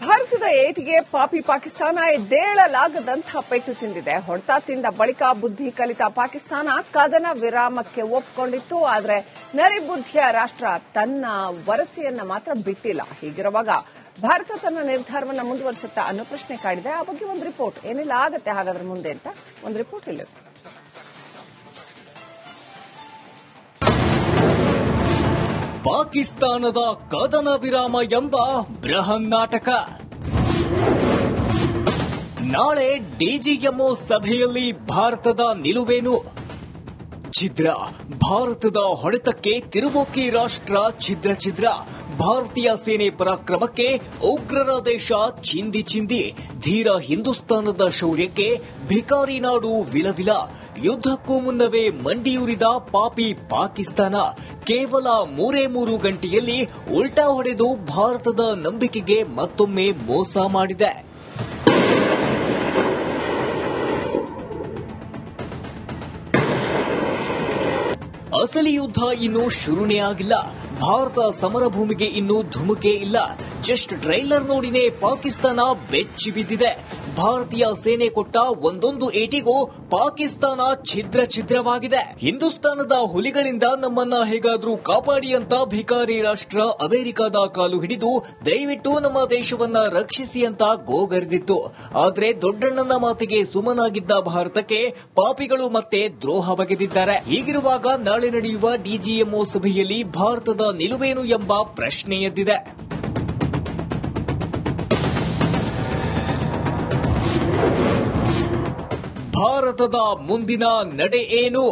ಭಾರತದ ಏಟಿಗೆ ಪಾಕಿಸ್ತಾನ ಎದ್ದೇಳಲಾಗದಂತಹ ಪೆಟ್ಟು ತಿಂದಿದೆ. ಹೊಡೆತ ತಿಂದ ಬಳಿಕ ಬುದ್ಧಿ ಕಲಿತ ಪಾಕಿಸ್ತಾನ ಕದನ ವಿರಾಮಕ್ಕೆ ಒಪ್ಪಿಕೊಂಡಿತ್ತು. ಆದರೆ ನರಿಬುದ್ಧಿಯ ರಾಷ್ಟ್ರ ತನ್ನ ವರಸೆಯನ್ನ ಮಾತ್ರ ಬಿಟ್ಟಿಲ್ಲ. ಹೀಗಿರುವಾಗ ಭಾರತ ತನ್ನ ನಿರ್ಧಾರವನ್ನು ಮುಂದುವರಿಸುತ್ತಾ ಅನ್ನೋ ಪ್ರಶ್ನೆ ಕಾಡಿದೆ. ಆ ಬಗ್ಗೆ ಒಂದು ರಿಪೋರ್ಟ್. ಏನೆಲ್ಲ ಆಗತ್ತೆ ಹಾಗಾದ್ರೆ ಮುಂದೆ ಅಂತ ಒಂದು ರಿಪೋರ್ಟ್ ಇಲ್ಲ. ಪಾಕಿಸ್ತಾನದ ಕದನ ವಿರಾಮ ಎಂಬ ಬೃಹನ್ ನಾಟಕ. ನಾಳೆ ಡಿಜಿಎಂಒ ಸಭೆಯಲ್ಲಿ ಭಾರತದ ನಿಲುವೇನು? ಛಿದ್ರ ಭಾರತದ ಹೊಡೆತಕ್ಕೆ ತಿರುಬೋಕಿ ರಾಷ್ಟ್ರ ಛಿದ್ರ. ಭಾರತೀಯ ಸೇನೆ ಪರಾಕ್ರಮಕ್ಕೆ ಉಗ್ರರ ದೇಶ ಚಿಂದಿ. ಧೀರ ಹಿಂದೂಸ್ತಾನದ ಶೌರ್ಯಕ್ಕೆ ಭಿಕಾರಿ ನಾಡು ವಿಲವಿಲ. ಯುದ್ಧಕ್ಕೂ ಮುನ್ನವೇ ಮಂಡಿಯೂರಿದ ಪಾಪಿ ಪಾಕಿಸ್ತಾನ ಕೇವಲ 3 ಗಂಟೆಯಲ್ಲಿ ಉಲ್ಟಾ ಹೊಡೆದು ಭಾರತದ ನಂಬಿಕೆಗೆ ಮತ್ತೊಮ್ಮೆ ಮೋಸ ಮಾಡಿದೆ. ಅಸಲಿ ಯುದ್ಧ ಇನ್ನೂ ಶುರುನೇ ಆಗಿಲ್ಲ. ಭಾರತ ಸಮರ ಭೂಮಿಗೆ ಇನ್ನೂ ಧುಮುಕೆ ಇಲ್ಲ. ಜಸ್ಟ್ ಟ್ರೈಲರ್ ನೋಡಿನೇ ಪಾಕಿಸ್ತಾನ ಬೆಚ್ಚಿ ಬಿದ್ದಿದೆ. ಭಾರತೀಯ ಸೇನೆ ಕೊಟ್ಟ ಒಂದೊಂದು ಏಟಿಗೂ ಪಾಕಿಸ್ತಾನ ಛಿದ್ರವಾಗಿದೆ. ಹಿಂದೂಸ್ತಾನದ ಹುಲಿಗಳಿಂದ ನಮ್ಮನ್ನ ಹೇಗಾದ್ರೂ ಕಾಪಾಡಿ ಅಂತ ಭಿಕಾರಿ ರಾಷ್ಟ್ರ ಅಮೆರಿಕದ ಕಾಲು ಹಿಡಿದು ದಯವಿಟ್ಟು ನಮ್ಮ ದೇಶವನ್ನ ರಕ್ಷಿಸಿ ಅಂತ ಗೋಗರೆದಿತ್ತು. ಆದ್ರೆ ದೊಡ್ಡಣ್ಣನ ಮಾತಿಗೆ ಸುಮ್ಮನಾಗಿದ್ದ ಭಾರತಕ್ಕೆ ಪಾಪಿಗಳು ಮತ್ತೆ ದ್ರೋಹ ಬಗೆದಿದ್ದಾರೆ. ಹೀಗಿರುವಾಗ ನಾಳೆ ನಡೆಯುವ ಡಿಜಿಎಂಒ ಸಭೆಯಲ್ಲಿ ಭಾರತದ ನಿಲುವೇನು ಎಂಬ ಪ್ರಶ್ನೆ ಎದ್ದಿದೆ. ಭಾರತದ ಮುಂದಿನ ನಡೆ ಏನು?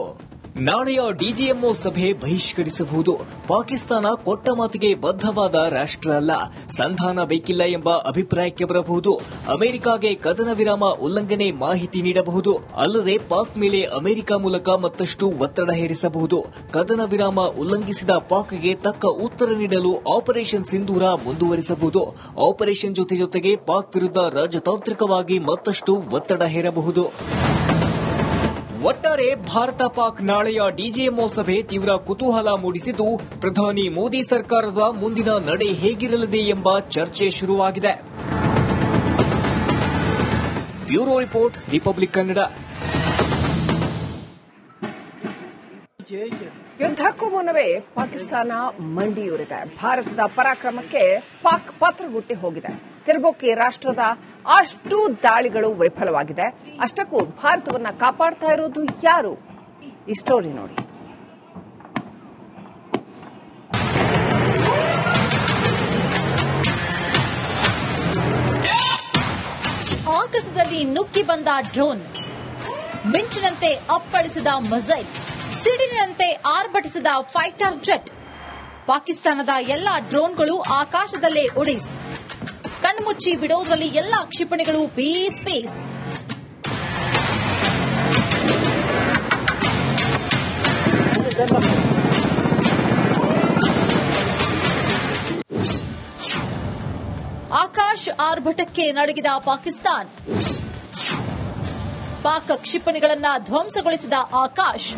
ನಾಳೆಯ ಡಿಜಿಎಂಒ ಸಭೆ ಬಹಿಷ್ಕರಿಸಬಹುದು. ಪಾಕಿಸ್ತಾನ ಕೊಟ್ಟ ಮಾತಿಗೆ ಬದ್ಧವಾದ ರಾಷ್ಟ್ರ ಅಲ್ಲ. ಸಂಧಾನ ಬೇಕಿಲ್ಲ ಎಂಬ ಅಭಿಪ್ರಾಯಕ್ಕೆ ಬರಬಹುದು. ಅಮೆರಿಕಾಗೆ ಕದನ ವಿರಾಮ ಉಲ್ಲಂಘನೆ ಮಾಹಿತಿ ನೀಡಬಹುದು. ಅಲ್ಲದೆ ಪಾಕ್ ಮೇಲೆ ಅಮೆರಿಕ ಮೂಲಕ ಮತ್ತಷ್ಟು ಒತ್ತಡ ಹೇರಿಸಬಹುದು. ಕದನ ವಿರಾಮ ಉಲ್ಲಂಘಿಸಿದ ಪಾಕ್ಗೆ ತಕ್ಕ ಉತ್ತರ ನೀಡಲು ಆಪರೇಷನ್ ಸಿಂಧೂರ ಮುಂದುವರಿಸಬಹುದು. ಆಪರೇಷನ್ ಜೊತೆಗೆ ಪಾಕ್ ವಿರುದ್ಧ ರಾಜತಾಂತ್ರಿಕವಾಗಿ ಮತ್ತಷ್ಟು ಒತ್ತಡ ಹೇರಬಹುದು. ಒಟ್ಟಾರೆ ಭಾರತ ಪಾಕ್ ನಾಳೆಯ ಡಿಜಿಎಂಒ ಸಭೆ ತೀವ್ರ ಕುತೂಹಲ ಮೂಡಿಸಿದ್ದು, ಪ್ರಧಾನಿ ಮೋದಿ ಸರ್ಕಾರದ ಮುಂದಿನ ನಡೆ ಹೇಗಿರಲಿದೆ ಎಂಬ ಚರ್ಚೆ ಶುರುವಾಗಿದೆ. Bureau report, Republic Kannada. ಯುದ್ಧಕ್ಕೂ ಮುನ್ನವೇ ಪಾಕಿಸ್ತಾನ ಮಂಡಿಯೂರಿದೆ. ಭಾರತದ ಪರಾಕ್ರಮಕ್ಕೆ ಪಾಕ್ ಪಾತ್ರಗುಟ್ಟಿ ಹೋಗಿದೆ. ತಿರುಬೋಕಿ ರಾಷ್ಟ್ರದ ಅಷ್ಟು ದಾಳಿಗಳು ವಿಫಲವಾಗಿದೆ. ಅಷ್ಟಕ್ಕೂ ಭಾರತವನ್ನ ಕಾಪಾಡ್ತಾ ಇರೋದು ಯಾರು? ಈ ಸ್ಟೋರಿ ನೋಡಿ. ಆಕಾಶದಲ್ಲಿ ನುಗ್ಗಿ ಬಂದ ಡ್ರೋನ್, ಮಿಂಚಿನಂತೆ ಅಪ್ಪಳಿಸಿದ ಮಿಸೈಲ್, ಸಿಡಿಲಿನಂತೆ ಆರ್ಭಟಿಸಿದ ಫೈಟರ್ ಜೆಟ್. ಪಾಕಿಸ್ತಾನದ ಎಲ್ಲಾ ಡ್ರೋನ್ಗಳು ಆಕಾಶದಲ್ಲೇ ಉಡೀಸ್. ಕಣ್ಮುಚ್ಚಿ ಬಿಡೋದ್ರಲ್ಲಿ ಎಲ್ಲಾ ಕ್ಷಿಪಣಿಗಳು ಪೀಸ್. ಆಕಾಶ್ ಆರ್ಭಟಕ್ಕೆ ನಡುಗಿದ ಪಾಕಿಸ್ತಾನ. ಪಾಕ್ ಕ್ಷಿಪಣಿಗಳನ್ನ ಧ್ವಂಸಗೊಳಿಸಿದ ಆಕಾಶ್.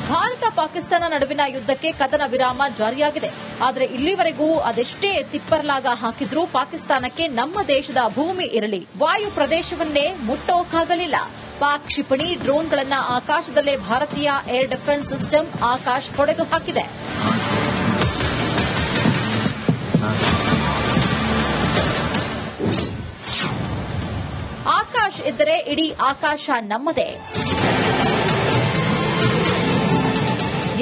ಭಾರತ ಪಾಕಿಸ್ತಾನ ನಡುವಿನ ಯುದ್ಧಕ್ಕೆ ಕದನ ವಿರಾಮ ಜಾರಿಯಾಗಿದೆ. ಆದರೆ ಇಲ್ಲಿವರೆಗೂ ಅದೆಷ್ಟೇ ತಿಪ್ಪರ್ಲಾಗ ಹಾಕಿದ್ರೂ ಪಾಕಿಸ್ತಾನಕ್ಕೆ ನಮ್ಮ ದೇಶದ ಭೂಮಿ ಇರಲಿ, ವಾಯು ಪ್ರದೇಶವನ್ನೇ ಮುಟ್ಟೋಕಾಗಲಿಲ್ಲ. ಪಾಕ್ ಕ್ಷಿಪಣಿ ಡ್ರೋನ್ಗಳನ್ನ ಆಕಾಶದಲ್ಲೇ ಭಾರತೀಯ ಏರ್ ಡಿಫೆನ್ಸ್ ಸಿಸ್ಟಮ್ ಆಕಾಶ್ ಹೊಡೆದು ಹಾಕಿದೆ. ಆಕಾಶ್ ಇದ್ದರೆ ಇಡೀ ಆಕಾಶ ನಮ್ಮದೇ.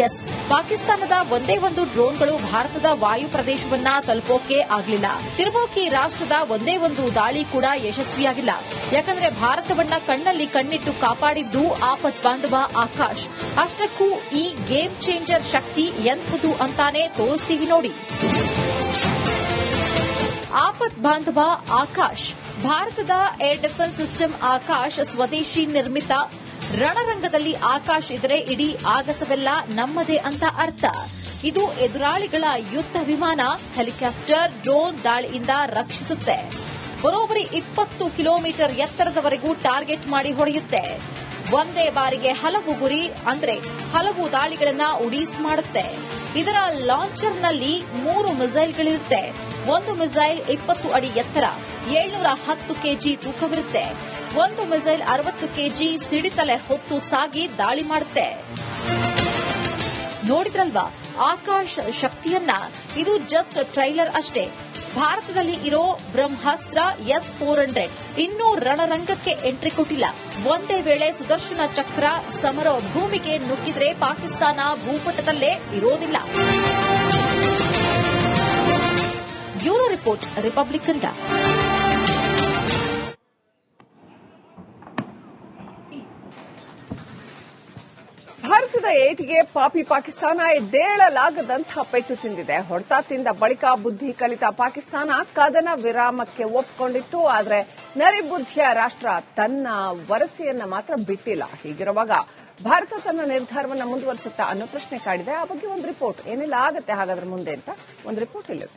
ಎಸ್, ಪಾಕಿಸ್ತಾನದ ಒಂದೇ ಒಂದು ಡ್ರೋನ್ಗಳು ಭಾರತದ ವಾಯು ಪ್ರದೇಶವನ್ನ ತಲುಪೋಕೆ ಆಗಲಿಲ್ಲ. ತಿರುಬೋಕಿ ರಾಷ್ಟ್ರದ ಒಂದೇ ಒಂದು ದಾಳಿ ಕೂಡ ಯಶಸ್ವಿಯಾಗಿಲ್ಲ. ಯಾಕಂದ್ರೆ ಭಾರತವನ್ನ ಕಣ್ಣಲ್ಲಿ ಕಣ್ಣಿಟ್ಟು ಕಾಪಾಡಿದ್ದು ಆಪತ್ ಬಾಂಧವ ಆಕಾಶ್. ಅಷ್ಟಕ್ಕೂ ಈ ಗೇಮ್ ಚೇಂಜರ್ ಶಕ್ತಿ ಎಂಥದು ಅಂತಾನೆ ತೋರಿಸ್ತೀವಿ ನೋಡಿ. ಆಪತ್ ಬಾಂಧವ ಆಕಾಶ್. ಭಾರತದ ಏರ್ ಡಿಫೆನ್ಸ್ ಸಿಸ್ಟಮ್ ಆಕಾಶ್ ಸ್ವದೇಶಿ ನಿರ್ಮಿತ. ರಣರಂಗದಲ್ಲಿ ಆಕಾಶ್ ಇದ್ರೆ ಇಡೀ ಆಗಸವೆಲ್ಲ ನಮ್ಮದೇ ಅಂತ ಅರ್ಥ. ಇದು ಎದುರಾಳಿಗಳ ಯುದ್ಧ ವಿಮಾನ, ಹೆಲಿಕಾಪ್ಟರ್, ಡ್ರೋನ್ ದಾಳಿಯಿಂದ ರಕ್ಷಿಸುತ್ತೆ. ಬರೋಬ್ಬರಿ 20 ಕಿಲೋಮೀಟರ್ ಎತ್ತರದವರೆಗೂ ಟಾರ್ಗೆಟ್ ಮಾಡಿ ಹೊಡೆಯುತ್ತೆ. ಒಂದೇ ಬಾರಿಗೆ ಹಲವು ಗುರಿ ಅಂದ್ರೆ ಹಲವು ದಾಳಿಗಳನ್ನ ಉಡೀಸ್ ಮಾಡುತ್ತೆ. ಇದರ ಲಾಂಚರ್ನಲ್ಲಿ 3 ಮಿಸೈಲ್ಗಳಿರುತ್ತೆ. ಒಂದು ಮಿಸೈಲ್ 20 ಅಡಿ ಎತ್ತರ, 710 ಕೆಜಿ ತೂಕವಿರುತ್ತೆ. ಒಂದು ಮಿಸೈಲ್ 60 ಕೆಜಿ ಸಿಡಿತಲೆ ಹೊತ್ತು ಸಾಗಿ ದಾಳಿ ಮಾಡುತ್ತೆ. ನೋಡಿದ್ರಲ್ವಾ ಆಕಾಶ್ ಶಕ್ತಿಯನ್ನ? ಇದು ಜಸ್ಟ್ ಟ್ರೈಲರ್ ಅಷ್ಟೇ. ಭಾರತದಲ್ಲಿ ಇರೋ ಬ್ರಹ್ಮಾಸ್ತ್ರ S-400 ಇನ್ನೂ ರಣರಂಗಕ್ಕೆ ಎಂಟ್ರಿ ಕೊಟ್ಟಿಲ್ಲ. ಒಂದೇ ವೇಳೆ ಸುದರ್ಶನ ಚಕ್ರ ಸಮರ ಭೂಮಿಗೆ ನುಗ್ಗಿದ್ರೆ ಪಾಕಿಸ್ತಾನ ಭೂಪಟದಲ್ಲೇ ಇರೋದಿಲ್ಲ. Bureau report, Republic Kannada. ಭಾರತದ ಏಟಿಗೆ ಪಾಕಿಸ್ತಾನ ಎದ್ದೇಳಲಾಗದಂತಹ ಪೆಟ್ಟು ತಿಂದಿದೆ. ಹೊಡೆತ ತಿಂದ ಬಳಿಕ ಬುದ್ಧಿ ಕಲಿತ ಪಾಕಿಸ್ತಾನ ಕದನ ವಿರಾಮಕ್ಕೆ ಒಪ್ಪಿಕೊಂಡಿತ್ತು. ಆದರೆ ನರಿಬುದ್ಧಿಯ ರಾಷ್ಟ್ರ ತನ್ನ ವರಸೆಯನ್ನ ಮಾತ್ರ ಬಿಟ್ಟಿಲ್ಲ. ಹೀಗಿರುವಾಗ ಭಾರತ ತನ್ನ ನಿರ್ಧಾರವನ್ನು ಮುಂದುವರಿಸುತ್ತಾ ಅನ್ನೋ ಪ್ರಶ್ನೆ ಕಾಡಿದೆ. ಆ ಬಗ್ಗೆ ಒಂದು ರಿಪೋರ್ಟ್. ಏನೆಲ್ಲ ಆಗುತ್ತೆ ಹಾಗಾದ್ರೆ ಮುಂದೆ ಅಂತ ಒಂದು ರಿಪೋರ್ಟ್ ಇಲ್ಲಿದೆ.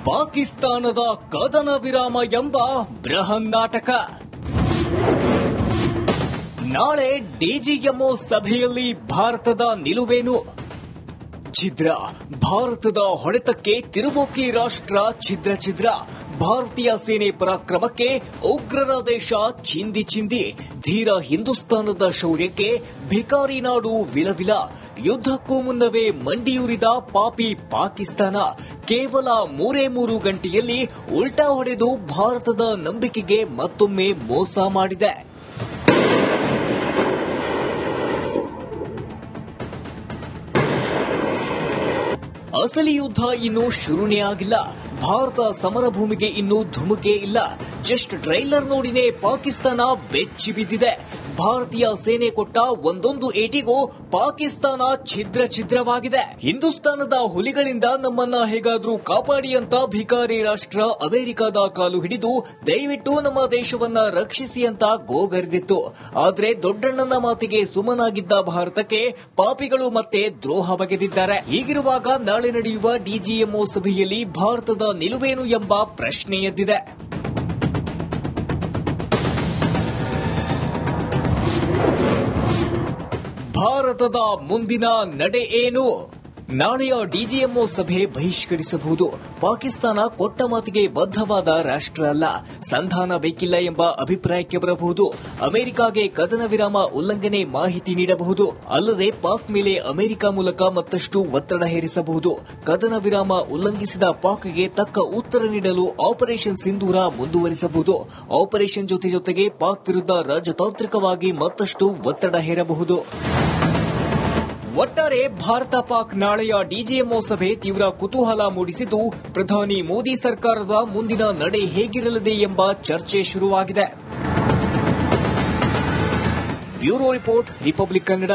ಪಾಕಿಸ್ತಾನದ ಕದನ ವಿರಾಮ ಎಂಬ ಬೃಹನ್ ನಾಟಕ. ನಾಳೆ ಡಿಜಿಎಂಒ ಸಭೆಯಲ್ಲಿ ಭಾರತದ ನಿಲುವೇನು? ಛಿದ್ರ. ಭಾರತದ ಹೊಡೆತಕ್ಕೆ ತಿರುಬೋಕಿ ರಾಷ್ಟ್ರ ಛಿದ್ರ. ಭಾರತೀಯ ಸೇನೆ ಪರಾಕ್ರಮಕ್ಕೆ ಉಗ್ರರ ದೇಶ ಚಿಂದಿ. ಧೀರ ಹಿಂದೂಸ್ತಾನದ ಶೌರ್ಯಕ್ಕೆ ಭಿಕಾರಿ ನಾಡು ವಿಲವಿಲ. ಯುದ್ಧಕ್ಕೂ ಮುನ್ನವೇ ಮಂಡಿಯೂರಿದ ಪಾಪಿ ಪಾಕಿಸ್ತಾನ ಕೇವಲ 3 ಗಂಟೆಯಲ್ಲಿ ಉಲ್ಟಾ ಹೊಡೆದು ಭಾರತದ ನಂಬಿಕೆಗೆ ಮತ್ತೊಮ್ಮೆ ಮೋಸ ಮಾಡಿದೆ. ಅಸಲಿ ಯುದ್ಧ ಇನ್ನೂ ಶುರುನೇ ಆಗಿಲ್ಲ. ಭಾರತ ಸಮರ ಭೂಮಿಗೆ ಇನ್ನೂ ಧುಮುಕೆ ಇಲ್ಲ. ಜಸ್ಟ್ ಟ್ರೈಲರ್ ನೋಡಿನೇ ಪಾಕಿಸ್ತಾನ ಬೆಚ್ಚಿ ಬಿದ್ದಿದೆ. ಭಾರತೀಯ ಸೇನೆ ಕೊಟ್ಟ ಒಂದೊಂದು ಏಟಿಗೂ ಪಾಕಿಸ್ತಾನ ಛಿದ್ರವಾಗಿದೆ. ಹಿಂದೂಸ್ತಾನದ ಹುಲಿಗಳಿಂದ ನಮ್ಮನ್ನ ಹೇಗಾದ್ರೂ ಕಾಪಾಡಿ ಅಂತ ಭಿಕಾರಿ ರಾಷ್ಟ್ರ ಅಮೆರಿಕದ ಕಾಲು ಹಿಡಿದು ದಯವಿಟ್ಟು ನಮ್ಮ ದೇಶವನ್ನ ರಕ್ಷಿಸಿ ಅಂತ ಗೋಗರೆದಿತ್ತು. ಆದ್ರೆ ದೊಡ್ಡಣ್ಣನ ಮಾತಿಗೆ ಸುಮ್ಮನಾಗಿದ್ದ ಭಾರತಕ್ಕೆ ಪಾಪಿಗಳು ಮತ್ತೆ ದ್ರೋಹ ಬಗೆದಿದ್ದಾರೆ. ಹೀಗಿರುವಾಗ ನಾಳೆ ನಡೆಯುವ ಡಿಜಿಎಂಒ ಸಭೆಯಲ್ಲಿ ಭಾರತದ ನಿಲುವೇನು ಎಂಬ ಪ್ರಶ್ನೆ ಎದ್ದಿದೆ. ಭಾರತದ ಮುಂದಿನ ನಡೆ ಏನು? ನಾಳೆಯ ಡಿಜಿಎಂಒ ಸಭೆ ಬಹಿಷ್ಕರಿಸಬಹುದು. ಪಾಕಿಸ್ತಾನ ಕೊಟ್ಟ ಮಾತಿಗೆ ಬದ್ಧವಾದ ರಾಷ್ಟ್ರ ಅಲ್ಲ, ಸಂಧಾನ ಬೇಕಿಲ್ಲ ಎಂಬ ಅಭಿಪ್ರಾಯಕ್ಕೆ ಬರಬಹುದು. ಅಮೆರಿಕಾಗೆ ಕದನ ವಿರಾಮ ಉಲ್ಲಂಘನೆ ಮಾಹಿತಿ ನೀಡಬಹುದು. ಅಲ್ಲದೆ ಪಾಕ್ ಮೇಲೆ ಅಮೆರಿಕ ಮೂಲಕ ಮತ್ತಷ್ಟು ಒತ್ತಡ ಹೇರಿಸಬಹುದು. ಕದನ ವಿರಾಮ ಉಲ್ಲಂಘಿಸಿದ ಪಾಕ್ಗೆ ತಕ್ಕ ಉತ್ತರ ನೀಡಲು ಆಪರೇಷನ್ ಸಿಂಧೂರ ಮುಂದುವರಿಸಬಹುದು. ಆಪರೇಷನ್ ಜೊತೆಗೆ ಪಾಕ್ ವಿರುದ್ಧ ರಾಜತಾಂತ್ರಿಕವಾಗಿ ಮತ್ತಷ್ಟು ಒತ್ತಡ ಹೇರಬಹುದು. ಒಟ್ಟಾರೆ ಭಾರತ ಪಾಕ್ ನಾಳೆಯ ಡಿಜಿಎಂಒ ಸಭೆ ತೀವ್ರ ಕುತೂಹಲ ಮೂಡಿಸಿದ್ದು, ಪ್ರಧಾನಿ ಮೋದಿ ಸರ್ಕಾರದ ಮುಂದಿನ ನಡೆ ಹೇಗಿರಲಿದೆ ಎಂಬ ಚರ್ಚೆ ಶುರುವಾಗಿದೆ. Bureau report, Republic Kannada.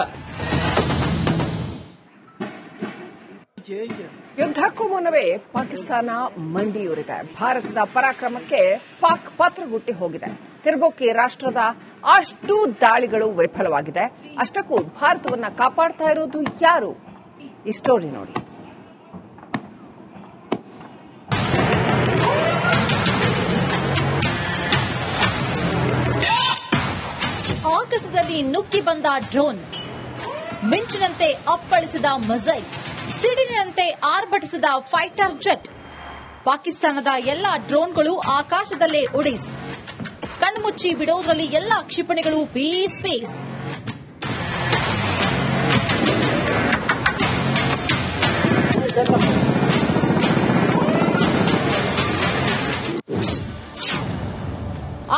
ಯುದ್ಧಕ್ಕೂ ಮುನ್ನವೇ ಪಾಕಿಸ್ತಾನ ಮಂಡಿಯೂರಿದೆ. ಭಾರತದ ಪರಾಕ್ರಮಕ್ಕೆ ಪಾಕ್ ಪತ್ರಗುಟ್ಟಿ ಹೋಗಿದೆ. ತಿರುಬೋಕಿ ರಾಷ್ಟ್ರದ ಅಷ್ಟು ದಾಳಿಗಳು ವಿಫಲವಾಗಿದೆ. ಅಷ್ಟಕ್ಕೂ ಭಾರತವನ್ನ ಕಾಪಾಡ್ತಾ ಇರೋದು ಯಾರು? ಈ ಸ್ಟೋರಿ ನೋಡಿ. ಆಗಸದಲ್ಲಿ ನುಗ್ಗಿ ಬಂದ ಡ್ರೋನ್, ಮಿಂಚಿನಂತೆ ಅಪ್ಪಳಿಸಿದ ಮಿಸೈಲ್, ಸಿಡಿಲಿನಂತೆ ಆರ್ಭಟಿಸಿದ ಫೈಟರ್ ಜೆಟ್. ಪಾಕಿಸ್ತಾನದ ಎಲ್ಲಾ ಡ್ರೋನ್ಗಳು ಆಕಾಶದಲ್ಲೇ ಉಡೀಸ್. ಕಣ್ಮುಚ್ಚಿ ಬಿಡೋದ್ರಲ್ಲಿ ಎಲ್ಲಾ ಕ್ಷಿಪಣಿಗಳು ಪೀಸ್.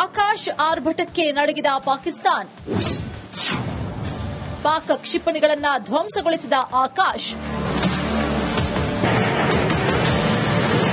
ಆಕಾಶ್ ಆರ್ಭಟಕ್ಕೆ ನಡಗಿದ ಪಾಕಿಸ್ತಾನ್. ಪಾಕ್ ಕ್ಷಿಪಣಿಗಳನ್ನ ಧ್ವಂಸಗೊಳಿಸಿದ ಆಕಾಶ್